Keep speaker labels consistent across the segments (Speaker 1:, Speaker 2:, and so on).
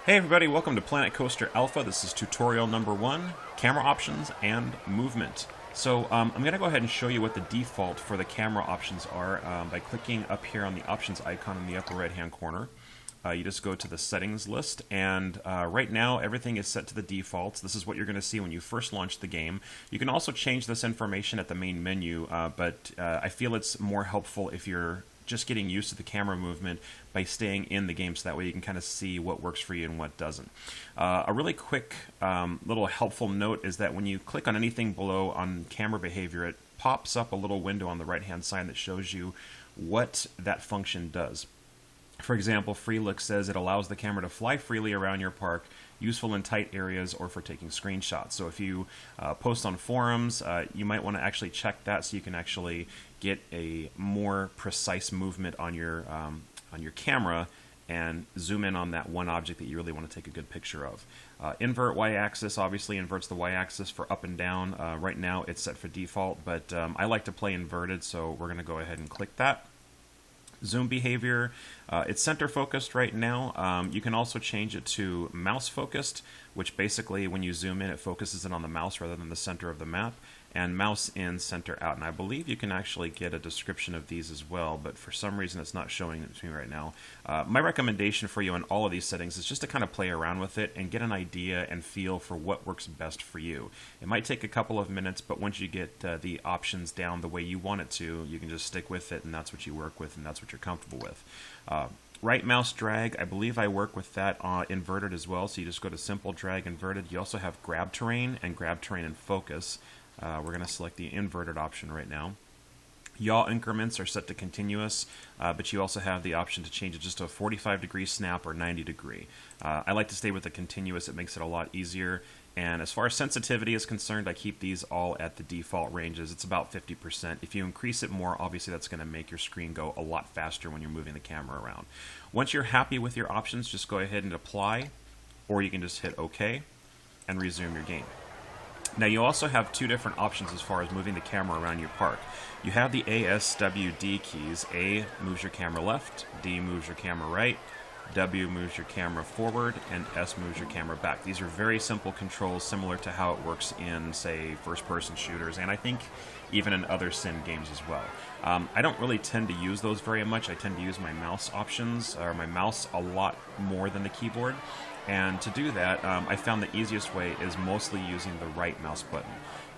Speaker 1: Hey everybody, welcome to Planet Coaster Alpha. This is tutorial number 1, camera options and movement. So I'm going to go ahead and show you what the default for the camera options are by clicking up here on the options icon in the upper right hand corner. You just go to the settings list, and right now everything is set to the defaults. This is what you're going to see when you first launch the game. You can also change this information at the main menu, but I feel it's more helpful if you're just getting used to the camera movement by staying in the game, so that way you can kind of see what works for you and what doesn't. A really quick little helpful note is that when you click on anything below on camera behavior, it pops up a little window on the right hand side that shows you what that function does. For example, Free Look says it allows the camera to fly freely around your park, useful in tight areas or for taking screenshots. So if you post on forums, you might want to actually check that so you can actually get a more precise movement on your camera and zoom in on that one object that you really want to take a good picture of. Invert y-axis obviously inverts the y-axis for up and down. Right now it's set for default, but I like to play inverted, so we're going to go ahead and click that. Zoom behavior, it's center focused right now. You can also change it to mouse focused, which basically when you zoom in it focuses it on the mouse rather than the center of the map, and mouse in, center out. And I believe you can actually get a description of these as well, but for some reason it's not showing it to me right now. My recommendation for you on all of these settings is just to kind of play around with it and get an idea and feel for what works best for you. It might take a couple of minutes, but once you get the options down the way you want it to, you can just stick with it, and that's what you work with and that's what you're comfortable with. Right mouse drag, I believe I work with that inverted as well, so you just go to simple drag inverted. You also have grab terrain and grab terrain and focus. We're going to select the inverted option right now. Yaw increments are set to continuous, but you also have the option to change it just to a 45-degree snap or 90-degree. I like to stay with the continuous. It makes it a lot easier. And as far as sensitivity is concerned, I keep these all at the default ranges. It's about 50%. If you increase it more, obviously that's going to make your screen go a lot faster when you're moving the camera around. Once you're happy with your options, just go ahead and apply, or you can just hit OK and resume your game. Now you also have two different options as far as moving the camera around your park. You have the ASWD keys. A moves your camera left, D moves your camera right, W moves your camera forward, and S moves your camera back. These are very simple controls, similar to how it works in, say, first-person shooters, and I think even in other sim games as well. I don't really tend to use those very much. I tend to use my mouse options, or my mouse, a lot more than the keyboard. And to do that, I found the easiest way is mostly using the right mouse button.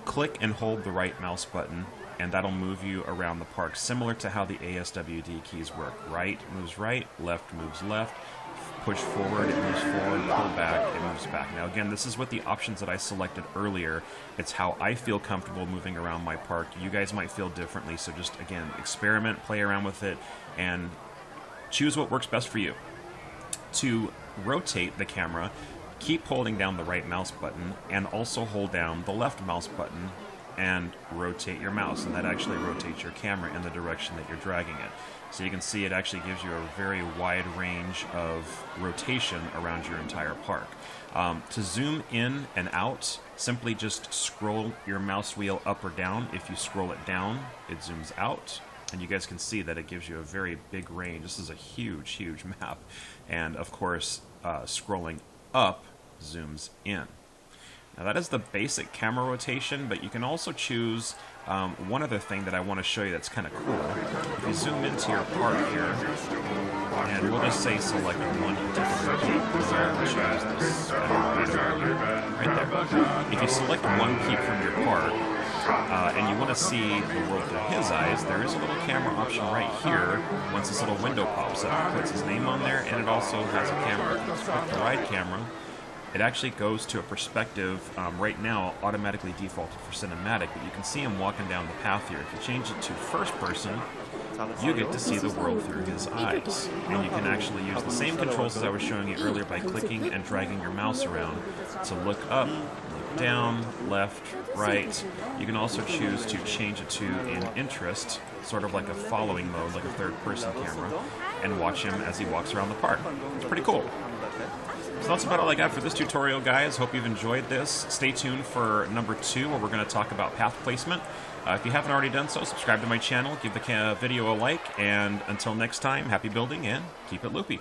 Speaker 1: Click and hold the right mouse button, and that'll move you around the park, similar to how the ASWD keys work. Right moves right, left moves left, push forward, it moves forward, pull back, it moves back. Now again, this is with the options that I selected earlier. It's how I feel comfortable moving around my park. You guys might feel differently, so just, again, experiment, play around with it, and choose what works best for you. To rotate the camera, keep holding down the right mouse button and also hold down the left mouse button and rotate your mouse, and that actually rotates your camera in the direction that you're dragging it. So you can see it actually gives you a very wide range of rotation around your entire park. To zoom in and out, simply just scroll your mouse wheel up or down. If you scroll it down, it zooms out. And you guys can see that it gives you a very big range. This is a huge, huge map. And of course, scrolling up zooms in. Now that is the basic camera rotation, but you can also choose one other thing that I want to show you that's kind of cool. If you zoom into your park here, and we'll just say select one particular peak. So I'll choose this right there. If you select one peak from your park, and you want to see the world through his eyes, there is a little camera option right here. Once this little window pops up, it puts his name on there, and it also has a camera. If you click the right camera, it actually goes to a perspective, right now automatically defaulted for cinematic, but you can see him walking down the path here. If you change it to first person, you get to see the world through his eyes. And you can actually use the same controls as I was showing you earlier by clicking and dragging your mouse around to look up, look down, left, right. You can also choose to change it to in interest, sort of like a following mode, like a third-person camera, and watch him as he walks around the park. It's pretty cool. So that's about all I got for this tutorial, guys. Hope you've enjoyed this. Stay tuned for number 2, where we're going to talk about path placement. If you haven't already done so, subscribe to my channel, give the video a like, and until next time, happy building and keep it loopy.